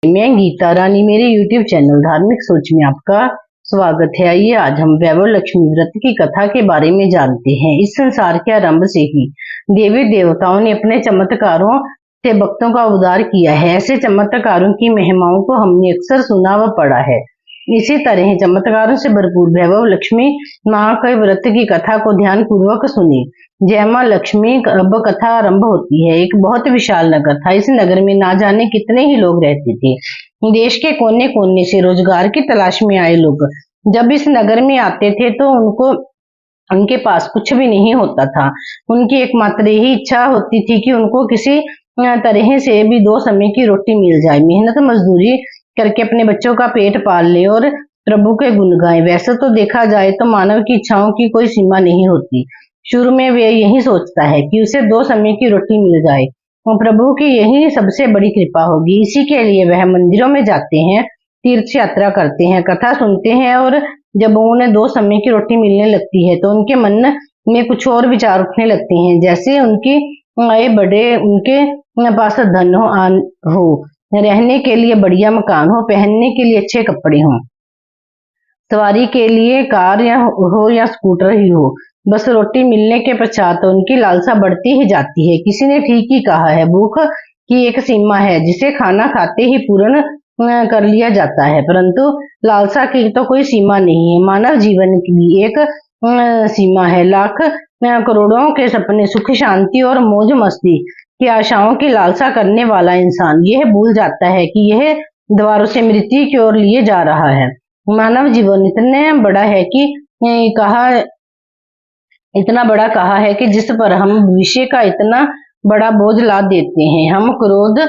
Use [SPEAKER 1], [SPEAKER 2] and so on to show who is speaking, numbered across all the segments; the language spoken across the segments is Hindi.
[SPEAKER 1] मैं गीता रानी, मेरे YouTube चैनल धार्मिक सोच में आपका स्वागत है। आइए आज हम वैभव लक्ष्मी व्रत की कथा के बारे में जानते हैं। इस संसार के आरंभ से ही देवी देवताओं ने अपने चमत्कारों से भक्तों का उद्धार किया है। ऐसे चमत्कारों की महिमाओं को हमने अक्सर सुना व पढ़ा है। इसी तरह चमत्कारों से भरपूर वैभव लक्ष्मी माँ के व्रत की कथा को ध्यान पूर्वक सुनी। जय माँ लक्ष्मी अब कथा आरंभ होती है। एक बहुत विशाल नगर था। इस नगर में ना जाने कितने ही लोग रहते थे। देश के कोने कोने से रोजगार की तलाश में आए लोग जब इस नगर में आते थे तो उनके पास कुछ भी नहीं होता था। उनकी एकमात्र यही इच्छा होती थी कि उनको किसी तरह से भी 2 समय की रोटी मिल जाए, मेहनत मजदूरी करके अपने बच्चों का पेट पाल ले और प्रभु के गुण गाए। वैसे तो देखा जाए तो मानव की इच्छाओं की कोई सीमा नहीं होती। शुरू में वे यही सोचता है कि उसे 2 समय की रोटी मिल जाए और प्रभु की यही सबसे बड़ी कृपा होगी। इसी के लिए वह मंदिरों में जाते हैं, तीर्थ यात्रा करते हैं, कथा सुनते हैं और जब उन्हें 2 समय की रोटी मिलने लगती है तो उनके मन में कुछ और विचार उठने लगते हैं। जैसे उनकी आय बढ़े, उनके पास धन हो, रहने के लिए बढ़िया मकान हो, पहनने के लिए अच्छे कपड़े हों, सवारी के लिए कार या स्कूटर ही हो। बस रोटी मिलने के पश्चात उनकी लालसा बढ़ती ही जाती है। किसी ने ठीक ही कहा है, भूख की एक सीमा है जिसे खाना खाते ही पूर्ण कर लिया जाता है, परंतु लालसा की तो कोई सीमा नहीं है। मानव जीवन की भी एक सीमा है। लाख करोड़ों के सपने, सुख शांति और मौज मस्ती की आशाओं की लालसा करने वाला इंसान यह भूल जाता है कि यह द्वारों से मृत्यु की ओर लिए जा रहा है। मानव जीवन इतना बड़ा कहा है कि जिस पर हम विषय का इतना बड़ा बोझ लाद देते हैं। हम क्रोध,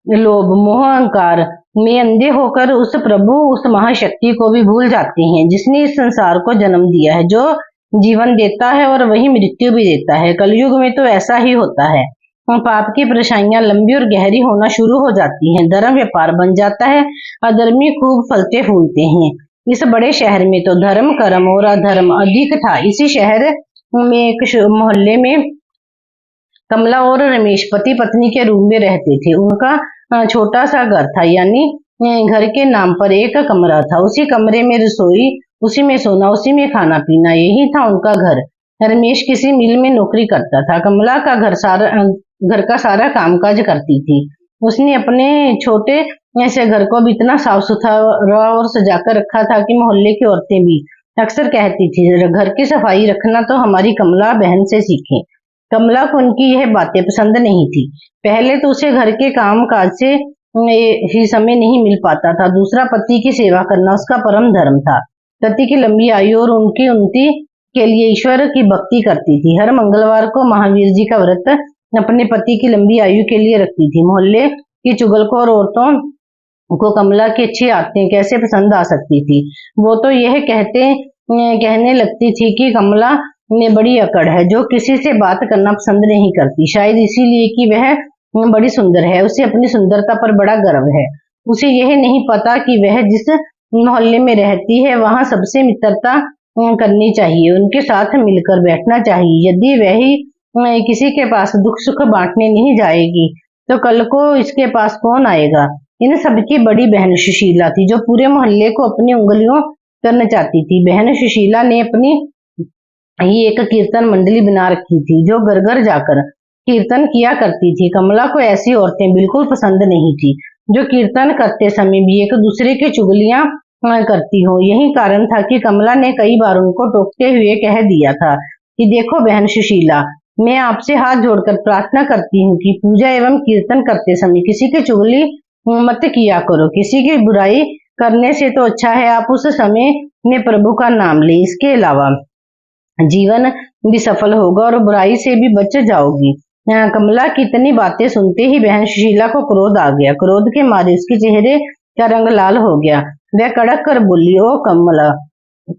[SPEAKER 1] लोभ, मोह, अहंकार में अंधे होकर उस प्रभु, उस महाशक्ति को भी भूल जाते हैं जिसने इस संसार को जन्म दिया है, जो जीवन देता है और वही मृत्यु भी देता है। कलयुग में तो ऐसा ही होता है। पाप की परछाइयां लंबी और गहरी होना शुरू हो जाती हैं। धर्म व्यापार बन जाता है, अधर्मी खूब फलते फूलते हैं। इस बड़े शहर में तो धर्म, कर्म और अधर्म अधिक था। इसी शहर में एक मोहल्ले में कमला और रमेश पति पत्नी के रूम में रहते थे। उनका छोटा सा घर था, यानी घर के नाम पर एक कमरा था। उसी कमरे में रसोई, उसी में सोना, उसी में खाना पीना, यही था उनका घर। रमेश किसी मिल में नौकरी करता था। कमला का घर का सारा कामकाज करती थी। उसने अपने छोटे ऐसे घर को भी इतना साफ सुथरा और सजाकर रखा था कि मोहल्ले की औरतें भी अक्सर कहती थी, घर की सफाई रखना तो हमारी कमला बहन से सीखें। कमला को उनकी यह बातें पसंद नहीं थी। पहले तो उसे घर के काम काज से ही समय नहीं मिल पाता था। दूसरा, पति की सेवा करना उसका परम धर्म था। पति की लंबी आयु और उनकी उन्नति के लिए ईश्वर की भक्ति करती थी। हर मंगलवार को महावीर जी का व्रत अपने पति की लंबी आयु के लिए रखती थी। मोहल्ले की चुगलखोर औरतों को कमला की अच्छी आदतें कैसे पसंद आ सकती थी। वो तो यह कहने लगती थी कि कमला में बड़ी अकड़ है, जो किसी से बात करना पसंद नहीं करती, शायद इसीलिए कि वह बड़ी सुंदर है। उसे अपनी सुंदरता पर बड़ा गर्व है। उसे यह नहीं पता कि वह जिस मोहल्ले में रहती है वहां सबसे मित्रता करनी चाहिए, उनके साथ मिलकर बैठना चाहिए। यदि वह किसी के पास दुख सुख बांटने नहीं जाएगी तो कल को इसके पास कौन आएगा। इन सबकी बड़ी बहन सुशीला थी, जो पूरे मोहल्ले को अपनी उंगलियों करना चाहती थी। बहन सुशीला ने अपनी ही एक कीर्तन मंडली बना रखी थी, जो घर घर जाकर कीर्तन किया करती थी। कमला को ऐसी औरतें बिल्कुल पसंद नहीं थी, जो कीर्तन करते समय भी एक दूसरे की चुगलियां करती हो। यही कारण था कि कमला ने कई बार उनको टोकते हुए कह दिया था कि देखो बहन सुशीला, मैं आपसे हाथ जोड़कर प्रार्थना करती हूँ कि पूजा एवं कीर्तन करते समय किसी की चुगली मत किया करो। किसी की बुराई करने से तो अच्छा है आप उस समय में प्रभु का नाम ले। इसके अलावा जीवन भी सफल होगा और बुराई से भी बच जाओगी। कमला की इतनी बातें सुनते ही बहन सुशीला को क्रोध आ गया। क्रोध के मारे उसके चेहरे का रंग लाल हो गया। वह कड़क कर बोली, ओ कमला,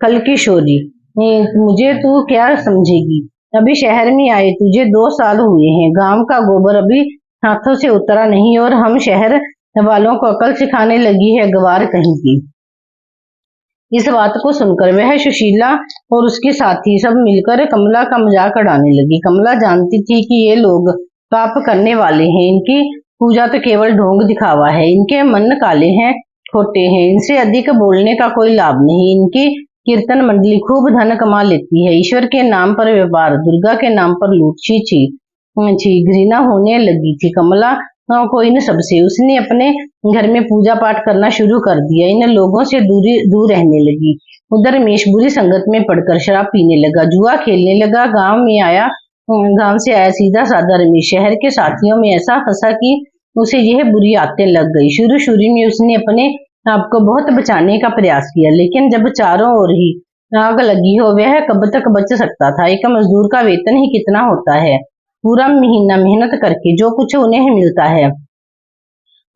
[SPEAKER 1] कल की शोरी, मुझे तू क्या समझेगी? अभी शहर में आए तुझे 2 साल हुए हैं। गांव का गोबर अभी हाथों से उतरा नहीं और हम शहर वालों को अकल सिखाने लगी है, गवार कहीं की। इस बात को सुनकर वह सुशीला और उसके साथी सब मिलकर कमला का मजाक उड़ाने लगी। कमला जानती थी कि ये लोग पाप करने वाले हैं, इनकी पूजा तो केवल ढोंग दिखावा है। इनके मन काले हैं, खोटे हैं, इनसे अधिक बोलने का कोई लाभ नहीं। इनकी कीर्तन मंडली खूब धन कमा लेती है। ईश्वर के नाम पर व्यापार, दुर्गा के नाम पर लूट। छी छी छी, घृणा होने लगी थी कमला को इन सबसे। उसने अपने घर में पूजा पाठ करना शुरू कर दिया। इन लोगों से दूर रहने लगी। उधर रमेश बुरी संगत में पड़कर शराब पीने लगा, जुआ खेलने लगा। गांव से आया सीधा साधा रमेश शहर के साथियों में ऐसा फंसा कि उसे यह बुरी आदतें लग गई। शुरू में उसने अपने आपको बहुत बचाने का प्रयास किया, लेकिन जब चारों ओर ही आग लगी हो, वह कब तक बच सकता था। एक मजदूर का वेतन ही कितना होता है? पूरा महीना मेहनत करके जो कुछ उन्हें मिलता है,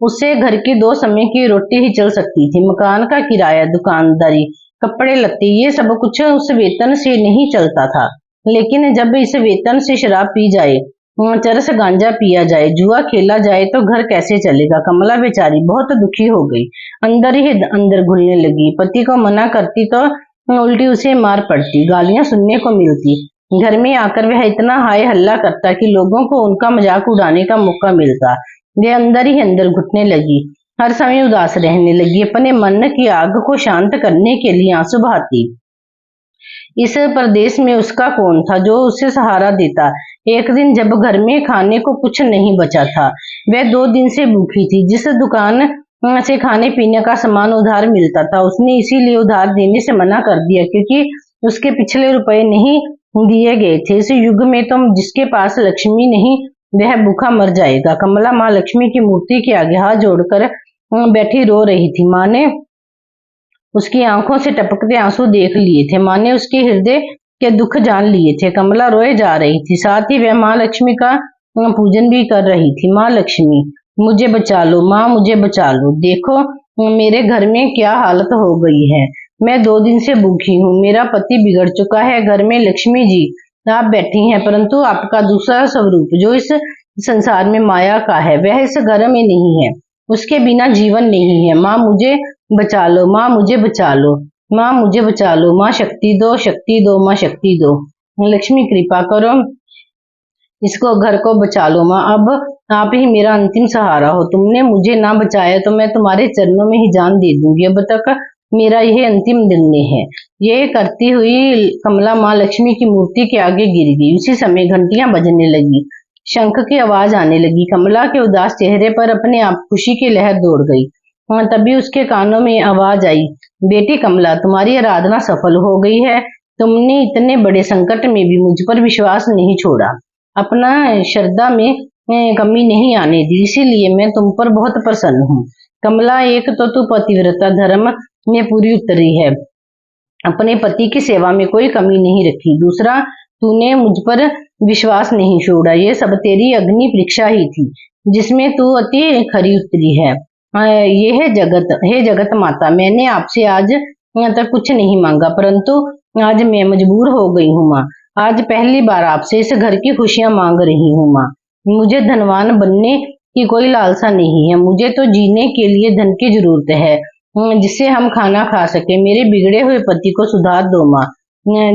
[SPEAKER 1] उससे घर की 2 समय की रोटी ही चल सकती थी। मकान का किराया, दुकानदारी, कपड़े लत्ते, ये सब कुछ उस वेतन से नहीं चलता था। लेकिन जब इस वेतन से शराब पी जाए, चरस गांजा पिया जाए, जुआ खेला जाए, तो घर कैसे चलेगा? कमला बेचारी बहुत दुखी हो गई, अंदर ही अंदर घुलने लगी। पति को मना करती तो उल्टी उसे मार पड़ती, गालियां सुनने को मिलती। घर में आकर वह इतना हाय हल्ला करता कि लोगों को उनका मजाक उड़ाने का मौका मिलता। वे अंदर ही अंदर घुटने लगी, हर समय उदास रहने लगी। अपने मन की आग को शांत करने के लिए आंसू बहाती। इस प्रदेश में उसका कौन था जो उसे सहारा देता? एक दिन जब घर में खाने को कुछ नहीं बचा था, वह 2 दिन से भूखी थी। जिस दुकान से खाने पीने का सामान उधार मिलता था, उसने इसीलिए उधार देने से मना कर दिया क्योंकि उसके पिछले रुपए नहीं दिए गए थे। इस युग में तो जिसके पास लक्ष्मी नहीं, वह भूखा मर जाएगा। कमला माँ लक्ष्मी की मूर्ति के आगे हाथ जोड़कर बैठी रो रही थी। माँ ने उसकी आंखों से टपकते आंसू देख लिए थे। माँ ने उसके हृदय के दुख जान लिए थे। कमला रोए जा रही थी, साथ ही वह माँ लक्ष्मी का पूजन भी कर रही थी। माँ लक्ष्मी, मुझे बचा लो, माँ मुझे बचा लो। देखो मेरे घर में क्या हालत हो गई है। मैं 2 दिन से भूखी हूँ। मेरा पति बिगड़ चुका है। घर में लक्ष्मी जी आप बैठी हैं, परंतु आपका दूसरा स्वरूप जो इस संसार में माया का है, वह इस घर में नहीं है। उसके बिना जीवन नहीं है। माँ मुझे बचा लो, माँ मुझे बचा लो, माँ मुझे बचा लो। माँ शक्ति दो, शक्ति दो, माँ शक्ति दो। लक्ष्मी कृपा करो, इसको घर को बचा लो। माँ अब आप ही मेरा अंतिम सहारा हो। तुमने मुझे ना बचाया तो मैं तुम्हारे चरणों में ही जान दे दूंगी। अब तक मेरा यह अंतिम निर्णय है। ये करती हुई कमला माँ लक्ष्मी की मूर्ति के आगे गिर गई। उसी समय घंटियां बजने लगी, शंख की आवाज आने लगी। कमला के उदास चेहरे पर अपने आप खुशी की लहर दौड़ गई। तभी उसके कानों में आवाज आई, बेटी कमला, तुम्हारी आराधना सफल हो गई है। तुमने इतने बड़े संकट में भी मुझ पर विश्वास नहीं छोड़ा, अपना श्रद्धा में कमी नहीं आने दी, इसीलिए मैं तुम पर बहुत प्रसन्न हूँ। कमला, एक तो तू पतिव्रता धर्म में पूरी उतरी है, अपने पति की सेवा में कोई कमी नहीं रखी। दूसरा, तूने मुझ पर विश्वास नहीं छोड़ा। ये सब तेरी अग्नि परीक्षा ही थी, जिसमें तू अति खरी उतरी है। ये हे जगत माता, मैंने आपसे आज तक कुछ नहीं मांगा, परंतु आज मैं मजबूर हो गई हूँ माँ। आज पहली बार आपसे इस घर की खुशियां मांग रही हूँ माँ। मुझे धनवान बनने की कोई लालसा नहीं है। मुझे तो जीने के लिए धन की जरूरत है, जिससे हम खाना खा सके। मेरे बिगड़े हुए पति को सुधार दो माँ।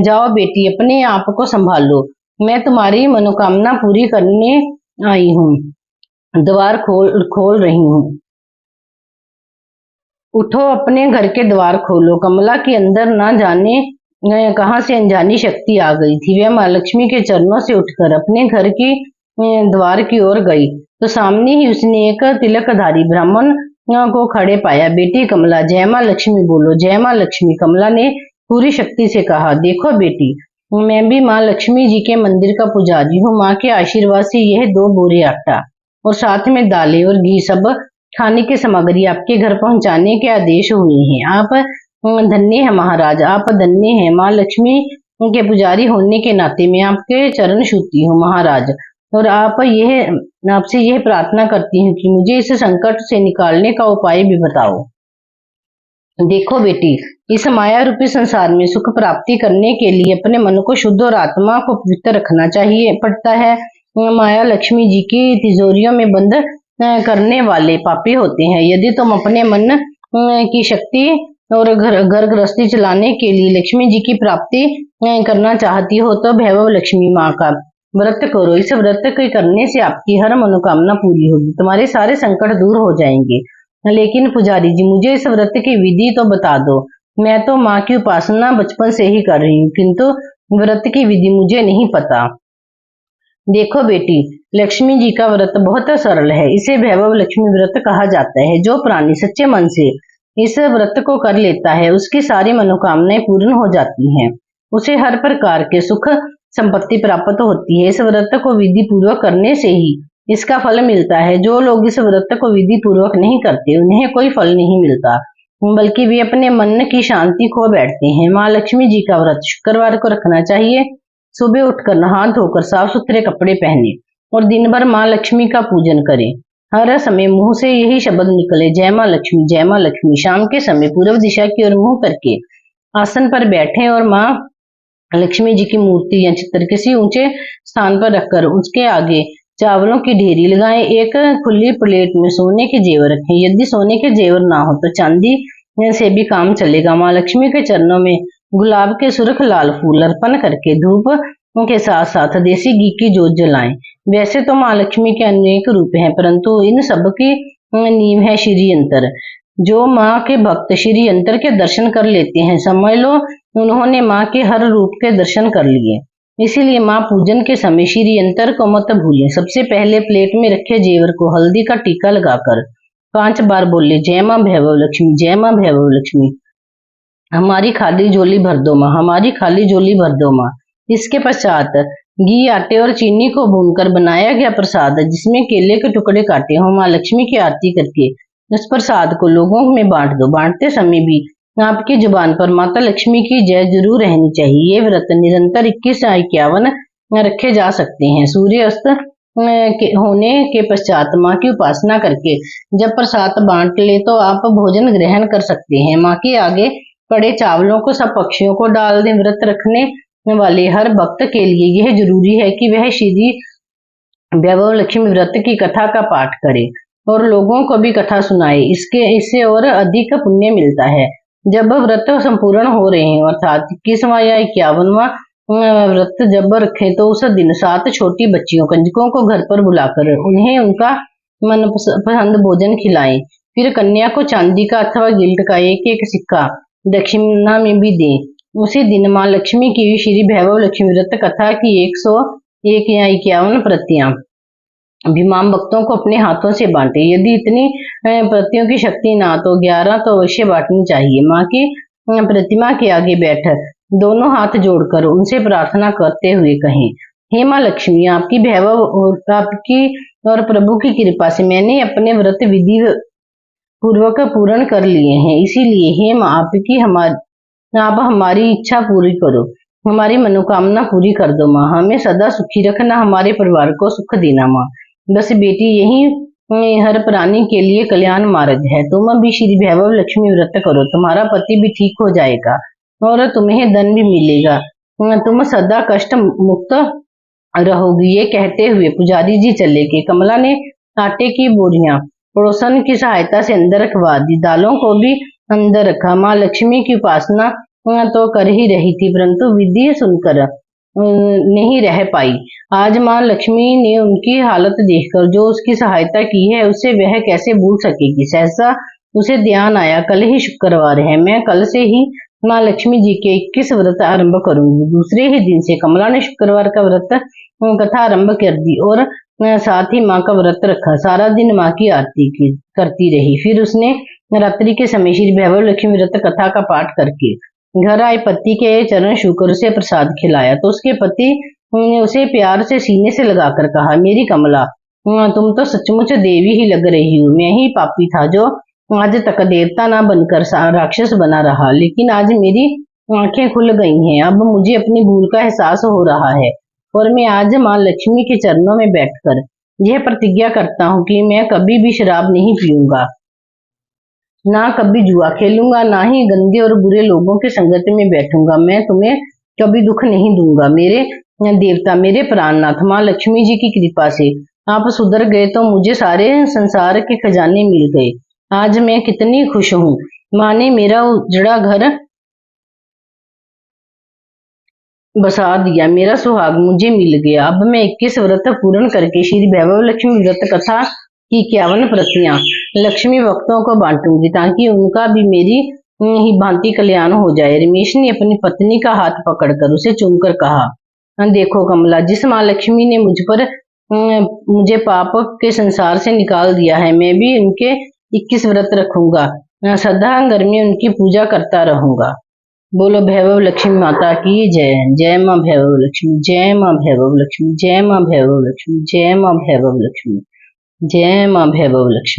[SPEAKER 1] जाओ बेटी, अपने आप को संभालो। मैं तुम्हारी मनोकामना पूरी करने आई हूँ। द्वार खोल रही हूँ। उठो, अपने घर के द्वार खोलो। कमला के अंदर ना जाने कहां से अनजानी शक्ति आ गई थी। वह माँ लक्ष्मी के चरणों से उठकर अपने घर की द्वार की ओर गई तो सामने ही उसने एक तिलकधारी ब्राह्मण को खड़े पाया। बेटी कमला, जय माँ लक्ष्मी बोलो, जय माँ लक्ष्मी। कमला ने पूरी शक्ति से कहा, देखो बेटी, मैं भी माँ लक्ष्मी जी के मंदिर का पुजारी हूँ। माँ के आशीर्वाद से यह 2 बोरे आटा और साथ में दालें और घी, सब खाने की सामग्री आपके घर पहुंचाने के आदेश हुए हैं। आप धन्य है महाराज, आप धन्य हैं। माँ लक्ष्मी के पुजारी होने के नाते मैं आपके चरण छूती हूँ महाराज, और आपसे यह प्रार्थना करती हूँ कि मुझे इस संकट से निकालने का उपाय भी बताओ। देखो बेटी, इस माया रूपी संसार में सुख प्राप्ति करने के लिए अपने मन को शुद्ध और आत्मा को पवित्र रखना चाहिए पड़ता है। माया लक्ष्मी जी की तिजोरियों में बंद करने वाले पापी होते हैं। यदि तुम अपने मन की शक्ति और घर गृहस्थी चलाने के लिए लक्ष्मी जी की प्राप्ति करना चाहती हो तो भैरव लक्ष्मी माँ का व्रत करो। इस व्रत के करने से आपकी हर मनोकामना पूरी होगी, तुम्हारे सारे संकट दूर हो जाएंगे। लेकिन पुजारी जी, मुझे इस व्रत की विधि तो बता दो। मैं तो माँ की उपासना बचपन से ही कर रही हूँ, किंतु व्रत की विधि मुझे नहीं पता। देखो बेटी, लक्ष्मी जी का व्रत बहुत सरल है। इसे वैभव लक्ष्मी व्रत कहा जाता है। जो प्राणी सच्चे मन से इस व्रत को कर लेता है, उसकी सारी मनोकामनाएं पूर्ण हो जाती हैं। उसे हर प्रकार के सुख संपत्ति प्राप्त होती है। इस व्रत को विधि पूर्वक करने से ही इसका फल मिलता है। जो लोग इस व्रत को विधि पूर्वक नहीं करते, उन्हें कोई फल नहीं मिलता, बल्कि वे अपने मन की शांति खो बैठते हैं। माँ लक्ष्मी जी का व्रत शुक्रवार को रखना चाहिए। सुबह उठकर नहा धोकर साफ सुथरे कपड़े पहने और दिन भर माँ लक्ष्मी का पूजन करें। हर समय मुंह से यही शब्द निकले, जय माँ लक्ष्मी, जय माँ लक्ष्मी। शाम के समय पूर्व दिशा की ओर मुंह करके आसन पर बैठे और माँ लक्ष्मी जी की मूर्ति या चित्र किसी ऊंचे स्थान पर रखकर उसके आगे चावलों की ढेरी लगाएं। एक खुली प्लेट में सोने के जेवर रखें। यदि सोने के जेवर ना हो तो चांदी से भी काम चलेगा। माँ लक्ष्मी के चरणों में गुलाब के सुर्ख लाल फूल अर्पण करके धूप के साथ साथ देसी घी की जोत जलाएं। वैसे तो माँ लक्ष्मी के अनेक रूप हैं, परंतु इन सब की नींव है श्री यंत्र। जो माँ के भक्त श्री यंत्र के दर्शन कर लेते हैं, समझ लो उन्होंने माँ के हर रूप के दर्शन कर लिए। इसीलिए माँ पूजन के समय श्री यंत्र को मत भूलें। सबसे पहले प्लेट में रखे जेवर को हल्दी का टीका लगाकर 5 बार बोले, जय माँ वैभव लक्ष्मी, जय माँ वैभव लक्ष्मी। हमारी खाली झोली भर दो माँ, हमारी खाली झोली भर दो माँ। इसके पश्चात घी, आटे और चीनी को भूनकर बनाया गया प्रसाद, जिसमें केले के टुकड़े काटे हों, माँ लक्ष्मी की आरती करके उस प्रसाद को लोगों में बांट दो। बांटते समय भी आपकी जुबान पर माता लक्ष्मी की जय जरूर रहनी चाहिए। ये व्रत निरंतर 21 या 51 रखे जा सकते हैं। सूर्यास्त होने के पश्चात माँ की उपासना करके जब प्रसाद बांट ले तो आप भोजन ग्रहण कर सकते हैं। माँ के आगे पड़े चावलों को सब पक्षियों को डाल दें। व्रत रखने वाले हर भक्त के लिए यह जरूरी है कि वह श्री वैभव लक्ष्मी व्रत की कथा का पाठ करे और लोगों को भी कथा सुनाए। इससे और अधिक पुण्य मिलता है। जब व्रत संपूर्ण हो रहे हैं, अर्थात 21वां या 51वां व्रत जब रखे, तो उस दिन 7 छोटी बच्चियों कंजकों को घर पर बुलाकर उन्हें उनका मनपसंद भोजन खिलाएं। फिर कन्या को चांदी का अथवा गिल्ट का एक एक सिक्का दक्षिणा में भी दें। उसी दिन माँ लक्ष्मी की श्री वैभव लक्ष्मी व्रत कथा की 101 या 51 प्रतियां अभिमान भक्तों को अपने हाथों से बांटे। यदि इतनी प्रतियों की शक्ति ना तो 11 तो अवश्य बांटनी चाहिए। माँ की प्रतिमा के आगे बैठ दोनों हाथ जोड़कर उनसे प्रार्थना करते हुए कहें, हे माँ लक्ष्मी, आपकी वैभव और आपकी और प्रभु की कृपा से मैंने अपने व्रत विधि पूर्वक पूर्ण कर लिए हैं। इसीलिए हे माँ, आप हमारी इच्छा पूरी करो, हमारी मनोकामना पूरी कर दो माँ। हमें सदा सुखी रखना, हमारे परिवार को सुख देना माँ। बस बेटी, यही हर प्राणी के लिए कल्याण मार्ग है। तुम भी श्री वैभव लक्ष्मी व्रत करो, तुम्हारा पति भी ठीक हो जाएगा और तुम्हें धन भी मिलेगा। तुम सदा कष्ट मुक्त रहोगी। ये कहते हुए पुजारी जी चले गए। कमला ने आटे की बोरियां पड़ोसन की सहायता से अंदर रखवा दी। दालों को भी अंदर रखा। माँ लक्ष्मी की उपासना तो कर ही रही थी, परंतु विधि सुनकर नहीं रह पाई। आज माँ लक्ष्मी ने उनकी हालत देखकर जो उसकी सहायता की है, उसे वह कैसे भूल सकेगी। सहसा उसे ध्यान आया, कल ही शुक्रवार है, मैं कल से ही माँ लक्ष्मी जी के 21 व्रत आरंभ करूंगी। दूसरे ही दिन से कमला ने शुक्रवार का व्रत कथा आरंभ कर दी और साथ ही माँ का व्रत रखा। सारा दिन माँ की आरती करती रही। फिर उसने रात्रि के समय श्री वैभव लक्ष्मी व्रत कथा का पाठ करके घर आए पति के चरण छूकर उसे प्रसाद खिलाया। तो उसके पति ने उसे प्यार से सीने से लगाकर कहा, मेरी कमला, तुम तो सचमुच देवी ही लग रही हो। मैं ही पापी था जो आज तक देवता ना बनकर राक्षस बना रहा, लेकिन आज मेरी आंखें खुल गई हैं। अब मुझे अपनी भूल का एहसास हो रहा है और मैं आज माँ लक्ष्मी के चरणों में बैठकर यह प्रतिज्ञा करता हूँ कि मैं कभी भी शराब नहीं पीऊंगा, ना कभी जुआ खेलूंगा, ना ही गंदे और बुरे लोगों के संगत में बैठूंगा। मैं तुम्हें कभी दुख नहीं दूंगा। मेरे देवता, मेरे प्राणनाथ, माँ लक्ष्मी जी की कृपा से आप सुधर गए तो मुझे सारे संसार के खजाने मिल गए। आज मैं कितनी खुश हूँ। माँ ने मेरा उजड़ा घर बसा दिया, मेरा सुहाग मुझे मिल गया। अब मैं 21 व्रत पूर्ण करके श्री वैभव लक्ष्मी व्रत कथा की 51 प्रतियां लक्ष्मी भक्तों को बांटूंगी, ताकि उनका भी मेरी ही भांति कल्याण हो जाए। रमेश ने अपनी पत्नी का हाथ पकड़कर उसे चूमकर कहा, देखो कमला, जिस माँ लक्ष्मी ने मुझे पाप के संसार से निकाल दिया है, मैं भी उनके 21 व्रत रखूंगा, सदा घर में उनकी पूजा करता रहूंगा। बोलो भैरव लक्ष्मी माता की जय। जय माँ भैरव लक्ष्मी, जय माँ भैरव लक्ष्मी, जय माँ भैरव लक्ष्मी, जय माँ भैरव लक्ष्मी, जय माँ भैरव लक्ष्मी।